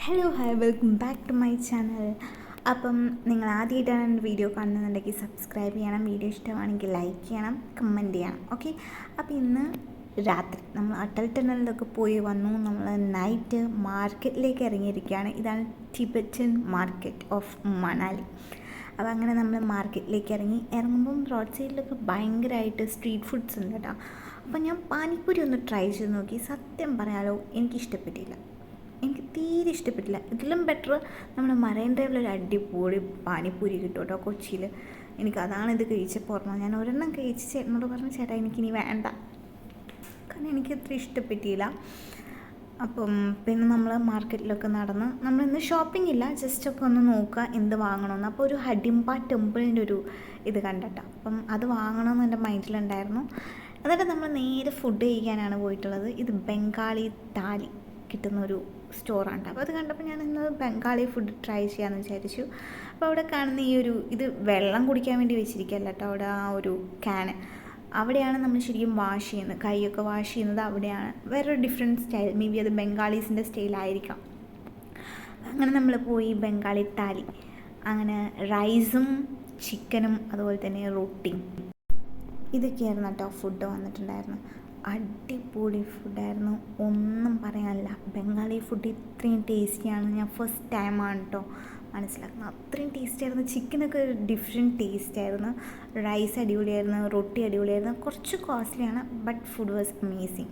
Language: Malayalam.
Hello hi welcome back to my channel. അപ്പം നിങ്ങൾ ആദ്യമായിട്ടാണ് എൻ്റെ വീഡിയോ കാണുന്നുണ്ടെങ്കിൽ സബ്സ്ക്രൈബ് ചെയ്യണം, വീഡിയോ ഇഷ്ടമാണെങ്കിൽ ലൈക്ക് ചെയ്യണം, കമൻറ്റ് ചെയ്യണം. ഓക്കെ, അപ്പോൾ ഇന്ന് രാത്രി നമ്മൾ അട്ടൽ ടണലിലൊക്കെ പോയി വന്നു. നമ്മൾ നൈറ്റ് മാർക്കറ്റിലേക്ക് ഇറങ്ങിയിരിക്കുകയാണ്. ഇതാണ് ടിബറ്റൻ മാർക്കറ്റ് ഓഫ് മണാലി. അപ്പോൾ അങ്ങനെ നമ്മൾ മാർക്കറ്റിലേക്ക് ഇറങ്ങുമ്പം റോഡ് സൈഡിലൊക്കെ ഭയങ്കരമായിട്ട് സ്ട്രീറ്റ് ഫുഡ്സ് ഉണ്ട് കേട്ടോ. അപ്പം ഞാൻ പാനിപ്പൂരി ഒന്ന് ട്രൈ ചെയ്ത് നോക്കി. സത്യം പറയാലോ, എനിക്കിഷ്ടപ്പെട്ടില്ല. എനിക്ക് തീരെ ഇഷ്ടപ്പെട്ടില്ല. ഇതിലും ബെറ്റർ നമ്മുടെ മറൈൻ ഡ്രൈവിലൊരു അടിപൊളി പാനിപ്പൂരി കിട്ടും കേട്ടോ കൊച്ചിയിൽ. ഇത് കഴിച്ചപ്പോൾ ഓർമ്മ. ഞാൻ ഒരെണ്ണം കഴിച്ച് ചേട്ടനോട് പറഞ്ഞു, ചേട്ടാ എനിക്കിനി വേണ്ട, കാരണം എനിക്കത്ര ഇഷ്ടപ്പെട്ടില്ല. അപ്പം പിന്നെ നമ്മൾ മാർക്കറ്റിലൊക്കെ നടന്ന് നമ്മളിന്ന് ഷോപ്പിംഗ് ഇല്ല, ജസ്റ്റൊക്കെ ഒന്ന് നോക്കുക എന്ത് വാങ്ങണമെന്ന്. അപ്പോൾ ഒരു ഹഡിംബ ടെമ്പിളിൻ്റെ ഒരു ഇത് കണ്ടിട്ടോ. അപ്പം അത് വാങ്ങണമെന്ന് എൻ്റെ മൈൻഡിലുണ്ടായിരുന്നു. എന്നിട്ട് നമ്മൾ നേരെ ഫുഡ് കഴിക്കാനാണ് പോയിട്ടുള്ളത്. ഇത് ബംഗാളി താലി കിട്ടുന്നൊരു സ്റ്റോറാണ്. അപ്പോൾ അത് കണ്ടപ്പോൾ ഞാൻ ഇന്ന് ബംഗാളി ഫുഡ് ട്രൈ ചെയ്യാമെന്ന് വിചാരിച്ചു. അപ്പോൾ അവിടെ കാണുന്ന ഇത് വെള്ളം കുടിക്കാൻ വേണ്ടി വെച്ചിരിക്കുകയല്ല കേട്ടോ. അവിടെ ആ ഒരു ക്യാന് അവിടെയാണ് നമ്മൾ ശരിക്കും വാഷ് ചെയ്യുന്നത്, കൈയൊക്കെ വാഷ് ചെയ്യുന്നത് അവിടെയാണ്. വേറൊരു ഡിഫറെൻറ്റ് സ്റ്റൈൽ, മേ ബി അത് ബംഗാളീസിൻ്റെ സ്റ്റൈലായിരിക്കാം. അങ്ങനെ നമ്മൾ പോയി ബംഗാളി താലി, അങ്ങനെ റൈസും ചിക്കനും അതുപോലെ തന്നെ റൊട്ടിയും ഇതൊക്കെയായിരുന്നു കേട്ടോ ഫുഡ് വന്നിട്ടുണ്ടായിരുന്നു. അടിപൊളി ഫുഡായിരുന്നു, ഒന്നും പറയാനില്ല. ബംഗാളി ഫുഡ് ഇത്രയും ടേസ്റ്റിയാണ് ഞാൻ ഫസ്റ്റ് ടൈമാണ് കേട്ടോ മനസ്സിലാക്കുന്നത്. അത്രയും ടേസ്റ്റി ആയിരുന്നു. ചിക്കനൊക്കെ ഒരു ഡിഫറെൻറ്റ് ടേസ്റ്റ് ആയിരുന്നു. റൈസ് അടിപൊളിയായിരുന്നു, റൊട്ടി അടിപൊളിയായിരുന്നു. കുറച്ച് കോസ്റ്റ്ലിയാണ്, ബട്ട് ഫുഡ് വാസ് അമേസിങ്.